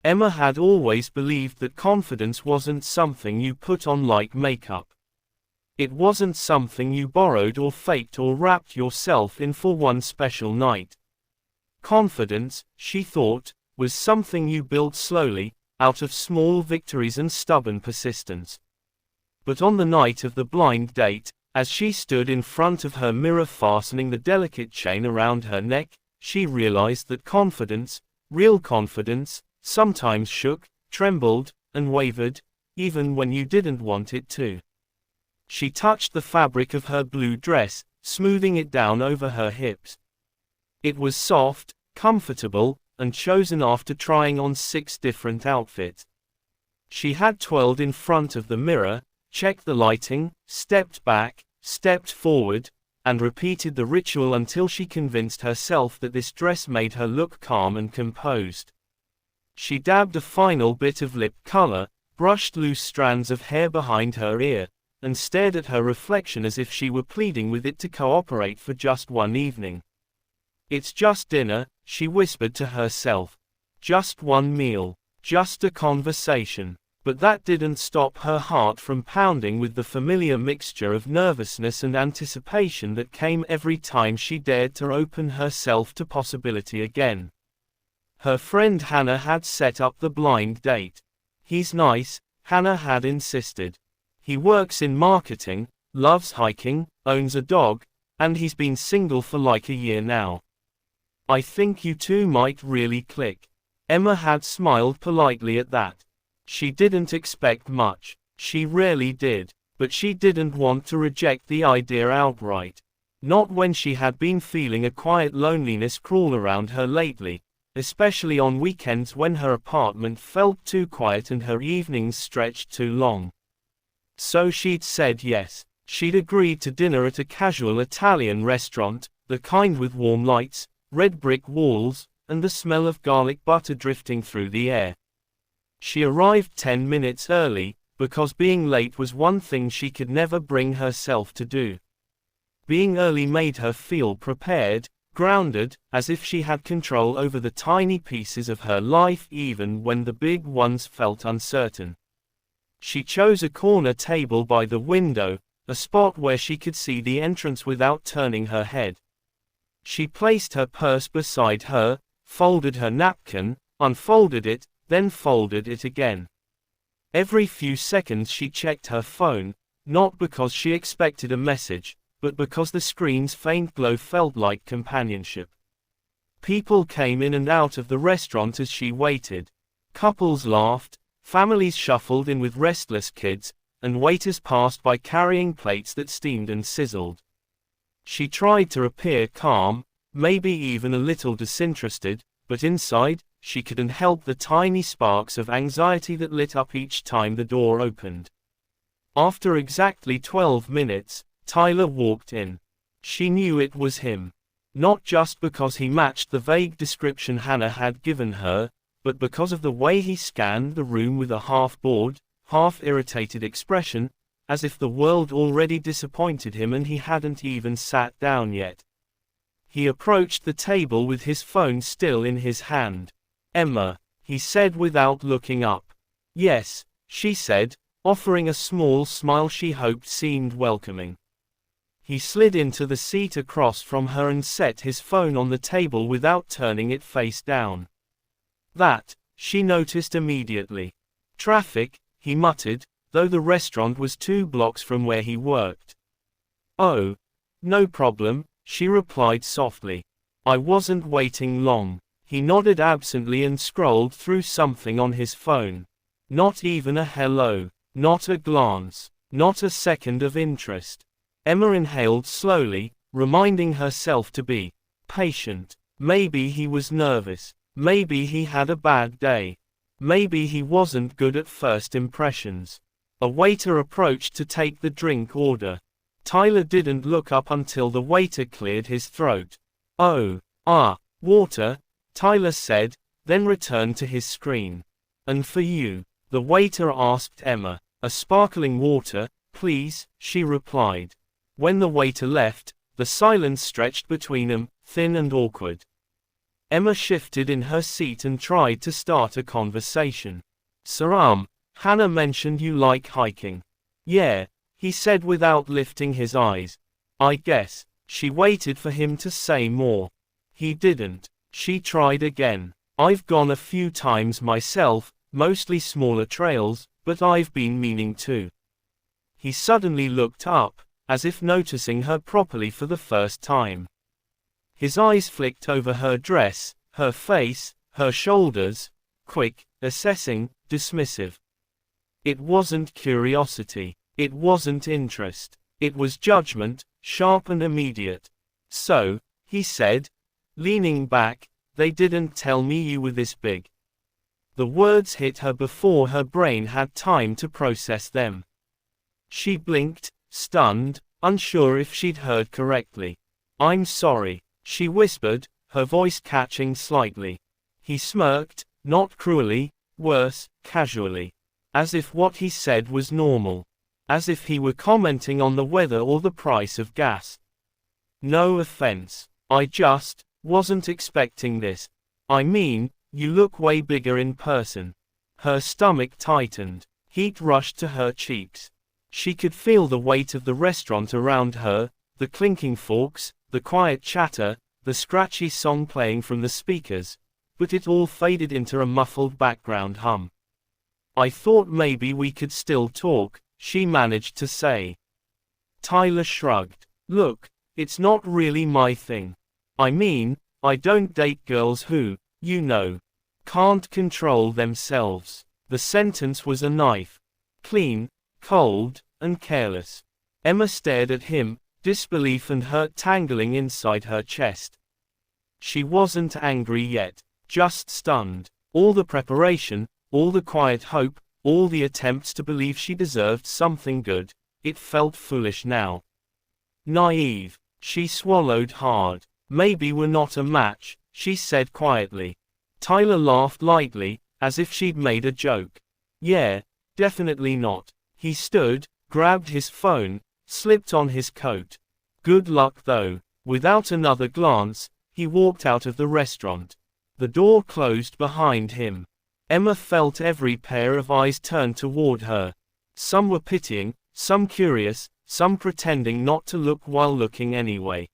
Emma had always believed that confidence wasn't something you put on like makeup. It wasn't something you borrowed or faked or wrapped yourself in for one special night. Confidence, she thought, was something you built slowly, out of small victories and stubborn persistence. But on the night of the blind date, as she stood in front of her mirror fastening the delicate chain around her neck, she realized that confidence, real confidence, sometimes shook, trembled, and wavered, even when you didn't want it to. She touched the fabric of her blue dress, smoothing it down over her hips. It was soft, comfortable, and chosen after trying on 6 different outfits. She had twirled in front of the mirror, checked the lighting, stepped back, stepped forward, and repeated the ritual until she convinced herself that this dress made her look calm and composed. She dabbed a final bit of lip color, brushed loose strands of hair behind her ear, and stared at her reflection as if she were pleading with it to cooperate for just one evening. "It's just dinner," she whispered to herself. "Just one meal. Just a conversation." But that didn't stop her heart from pounding with the familiar mixture of nervousness and anticipation that came every time she dared to open herself to possibility again. Her friend Hannah had set up the blind date. "He's nice," Hannah had insisted. "He works in marketing, loves hiking, owns a dog, and he's been single for like a year now. I think you two might really click." Emma had smiled politely at that. She didn't expect much. She rarely did. But she didn't want to reject the idea outright. Not when she had been feeling a quiet loneliness crawl around her lately, especially on weekends when her apartment felt too quiet and her evenings stretched too long. So she'd said yes. She'd agreed to dinner at a casual Italian restaurant, the kind with warm lights, red brick walls, and the smell of garlic butter drifting through the air. She arrived 10 minutes early, because being late was one thing she could never bring herself to do. Being early made her feel prepared, grounded, as if she had control over the tiny pieces of her life even when the big ones felt uncertain. She chose a corner table by the window, a spot where she could see the entrance without turning her head. She placed her purse beside her, folded her napkin, unfolded it, then folded it again. Every few seconds she checked her phone, not because she expected a message, but because the screen's faint glow felt like companionship. People came in and out of the restaurant as she waited. Couples laughed, families shuffled in with restless kids, and waiters passed by carrying plates that steamed and sizzled. She tried to appear calm, maybe even a little disinterested, but inside, she couldn't help the tiny sparks of anxiety that lit up each time the door opened. After exactly 12 minutes, Tyler walked in. She knew it was him. Not just because he matched the vague description Hannah had given her, but because of the way he scanned the room with a half-bored, half-irritated expression, as if the world already disappointed him and he hadn't even sat down yet. He approached the table with his phone still in his hand. "Emma," he said without looking up. "Yes," she said, offering a small smile she hoped seemed welcoming. He slid into the seat across from her and set his phone on the table without turning it face down. That, she noticed immediately. "Traffic," he muttered, though the restaurant was 2 blocks from where he worked. "Oh, no problem," she replied softly. "I wasn't waiting long." He nodded absently and scrolled through something on his phone. Not even a hello, not a glance, not a second of interest. Emma inhaled slowly, reminding herself to be patient. Maybe he was nervous. Maybe he had a bad day. Maybe he wasn't good at first impressions. A waiter approached to take the drink order. Tyler didn't look up until the waiter cleared his throat. "Oh, water," Tyler said, then returned to his screen. "And for you?" the waiter asked Emma. "A sparkling water, please," she replied. When the waiter left, the silence stretched between them, thin and awkward. Emma shifted in her seat and tried to start a conversation. Saram, Hannah mentioned you like hiking. Yeah, he said without lifting his eyes. I guess. She waited for him to say more. He didn't. She tried again. I've gone a few times myself, mostly smaller trails, but I've been meaning to. He suddenly looked up, as if noticing her properly for the first time. His eyes flicked over her dress, her face, her shoulders, quick, assessing, dismissive. It wasn't curiosity. It wasn't interest. It was judgment, sharp and immediate. So, he said, leaning back, they didn't tell me you were this big. The words hit her before her brain had time to process them. She blinked, stunned, unsure if she'd heard correctly. I'm sorry, she whispered, her voice catching slightly. He smirked, not cruelly, worse, casually. As if what he said was normal. As if he were commenting on the weather or the price of gas. No offense. I just wasn't expecting this. I mean, you look way bigger in person. Her stomach tightened. Heat rushed to her cheeks. She could feel the weight of the restaurant around her, the clinking forks, the quiet chatter, the scratchy song playing from the speakers, but it all faded into a muffled background hum. I thought maybe we could still talk, she managed to say. Tyler shrugged. Look, it's not really my thing. I mean, I don't date girls who, you know, can't control themselves. The sentence was a knife. Clean, cold, and careless. Emma stared at him, disbelief and hurt tangling inside her chest. She wasn't angry yet, just stunned. All the preparation, all the quiet hope, all the attempts to believe she deserved something good, it felt foolish now. Naive. She swallowed hard. Maybe we're not a match, she said quietly. Tyler laughed lightly, as if she'd made a joke. Yeah, definitely not. He stood, grabbed his phone, slipped on his coat. Good luck though. Without another glance, he walked out of the restaurant. The door closed behind him. Emma felt every pair of eyes turn toward her. Some were pitying, some curious, some pretending not to look while looking anyway.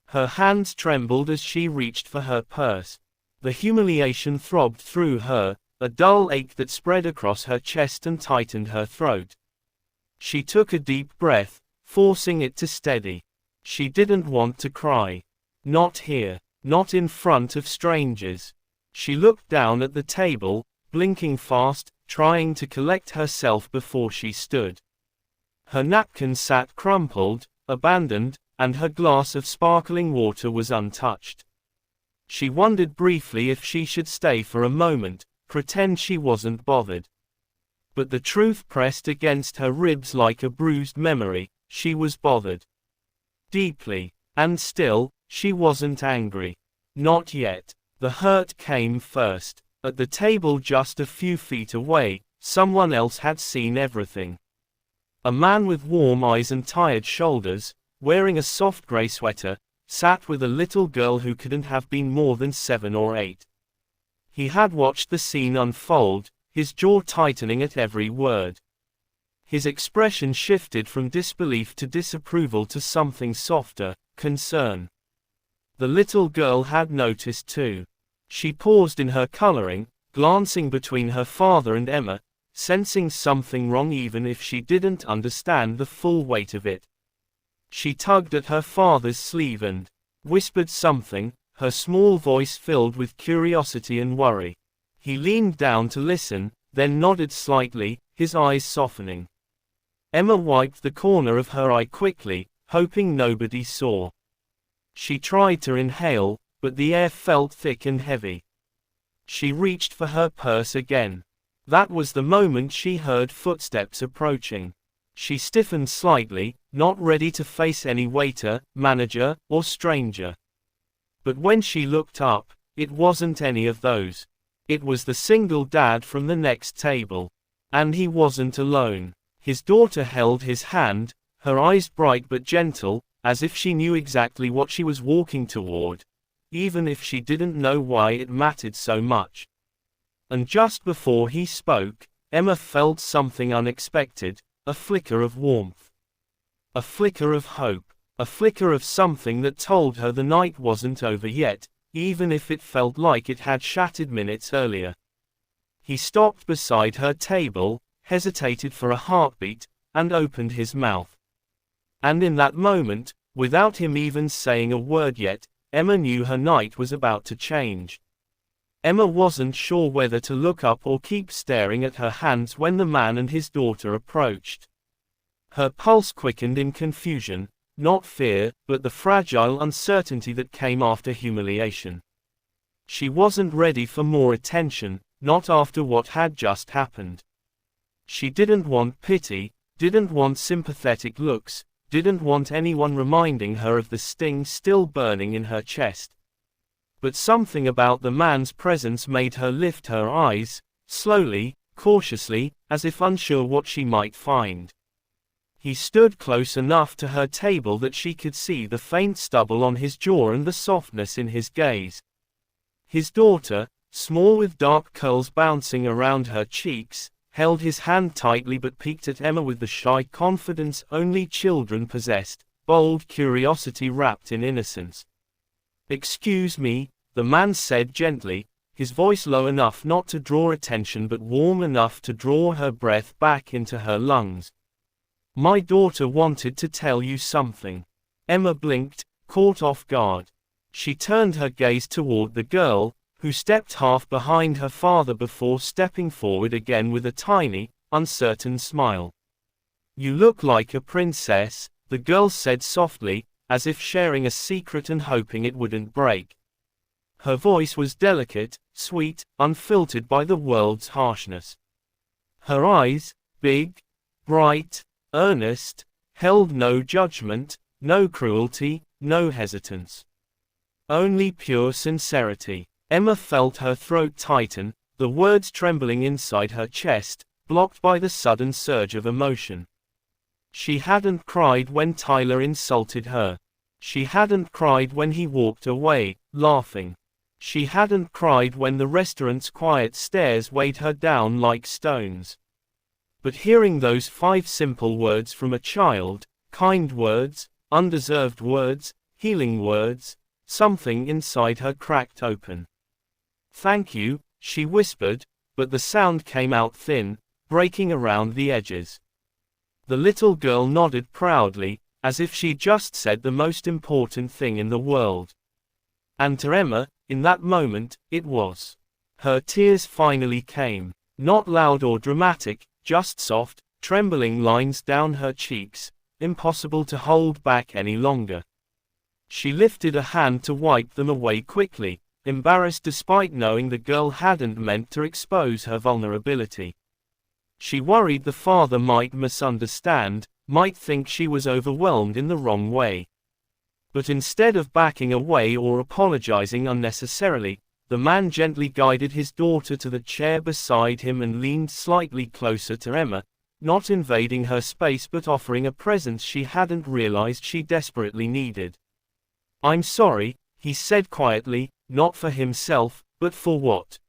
Her hands trembled as she reached for her purse. The humiliation throbbed through her, a dull ache that spread across her chest and tightened her throat. She took a deep breath, forcing it to steady. She didn't want to cry. Not here. Not in front of strangers. She looked down at the table, blinking fast, trying to collect herself before she stood. Her napkin sat crumpled, abandoned, and her glass of sparkling water was untouched. She wondered briefly if she should stay for a moment, pretend she wasn't bothered. But the truth pressed against her ribs like a bruised memory. She was bothered. Deeply. And still, she wasn't angry. Not yet. The hurt came first. At the table just a few feet away, someone else had seen everything. A man with warm eyes and tired shoulders, wearing a soft gray sweater, sat with a little girl who couldn't have been more than 7 or 8. He had watched the scene unfold, his jaw tightening at every word. His expression shifted from disbelief to disapproval to something softer, concern. The little girl had noticed too. She paused in her coloring, glancing between her father and Emma, sensing something wrong even if she didn't understand the full weight of it. She tugged at her father's sleeve and whispered something, her small voice filled with curiosity and worry. He leaned down to listen, then nodded slightly, his eyes softening. Emma wiped the corner of her eye quickly, hoping nobody saw. She tried to inhale, but the air felt thick and heavy. She reached for her purse again. That was the moment she heard footsteps approaching. She stiffened slightly, not ready to face any waiter, manager, or stranger. But when she looked up, it wasn't any of those. It was the single dad from the next table. And he wasn't alone. His daughter held his hand, her eyes bright but gentle, as if she knew exactly what she was walking toward. even if she didn't know why it mattered so much. And just before he spoke, Emma felt something unexpected, a flicker of warmth. A flicker of hope. A flicker of something that told her the night wasn't over yet, even if it felt like it had shattered minutes earlier. He stopped beside her table, hesitated for a heartbeat, and opened his mouth. And in that moment, without him even saying a word yet, Emma knew her night was about to change. Emma wasn't sure whether to look up or keep staring at her hands when the man and his daughter approached. Her pulse quickened in confusion, not fear, but the fragile uncertainty that came after humiliation. She wasn't ready for more attention, not after what had just happened. She didn't want pity, didn't want sympathetic looks, didn't want anyone reminding her of the sting still burning in her chest. But something about the man's presence made her lift her eyes, slowly, cautiously, as if unsure what she might find. He stood close enough to her table that she could see the faint stubble on his jaw and the softness in his gaze. His daughter, small with dark curls bouncing around her cheeks, held his hand tightly but peeked at Emma with the shy confidence only children possessed, bold curiosity wrapped in innocence. "Excuse me," the man said gently, his voice low enough not to draw attention but warm enough to draw her breath back into her lungs. "My daughter wanted to tell you something." Emma blinked, caught off guard. She turned her gaze toward the girl, who stepped half behind her father before stepping forward again with a tiny, uncertain smile. "You look like a princess," the girl said softly, as if sharing a secret and hoping it wouldn't break. Her voice was delicate, sweet, unfiltered by the world's harshness. Her eyes, big, bright, earnest, held no judgment, no cruelty, no hesitance. Only pure sincerity. Emma felt her throat tighten, the words trembling inside her chest, blocked by the sudden surge of emotion. She hadn't cried when Tyler insulted her. She hadn't cried when he walked away, laughing. She hadn't cried when the restaurant's quiet stares weighed her down like stones. But hearing those 5 simple words from a child, kind words, undeserved words, healing words, something inside her cracked open. "Thank you," she whispered, but the sound came out thin, breaking around the edges. The little girl nodded proudly, as if she'd just said the most important thing in the world. And to Emma, in that moment, it was. Her tears finally came. Not loud or dramatic, just soft, trembling lines down her cheeks, impossible to hold back any longer. She lifted a hand to wipe them away quickly, embarrassed despite knowing the girl hadn't meant to expose her vulnerability. She worried the father might misunderstand, might think she was overwhelmed in the wrong way. But instead of backing away or apologizing unnecessarily, the man gently guided his daughter to the chair beside him and leaned slightly closer to Emma, not invading her space but offering a presence she hadn't realized she desperately needed. "I'm sorry," he said quietly, not for himself, but for what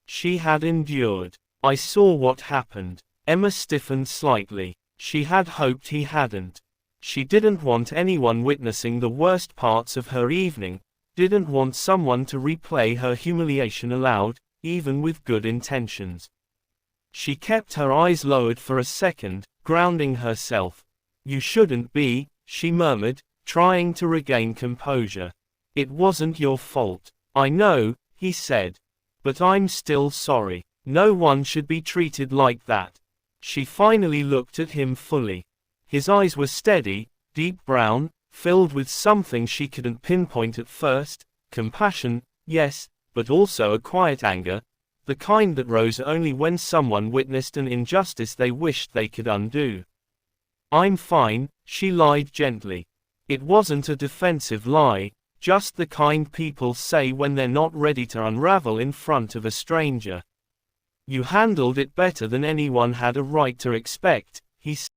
she had endured. "I saw what happened." Emma stiffened slightly. She had hoped he hadn't. She didn't want anyone witnessing the worst parts of her evening, didn't want someone to replay her humiliation aloud, even with good intentions. She kept her eyes lowered for a second, grounding herself. "You shouldn't be," she murmured, trying to regain composure. "It wasn't your fault." "I know," he said. "But I'm still sorry. No one should be treated like that." She finally looked at him fully. His eyes were steady, deep brown, filled with something she couldn't pinpoint at first, compassion, yes, but also a quiet anger, the kind that rose only when someone witnessed an injustice they wished they could undo. "I'm fine," she lied gently. It wasn't a defensive lie, just the kind people say when they're not ready to unravel in front of a stranger. "You handled it better than anyone had a right to expect," he said.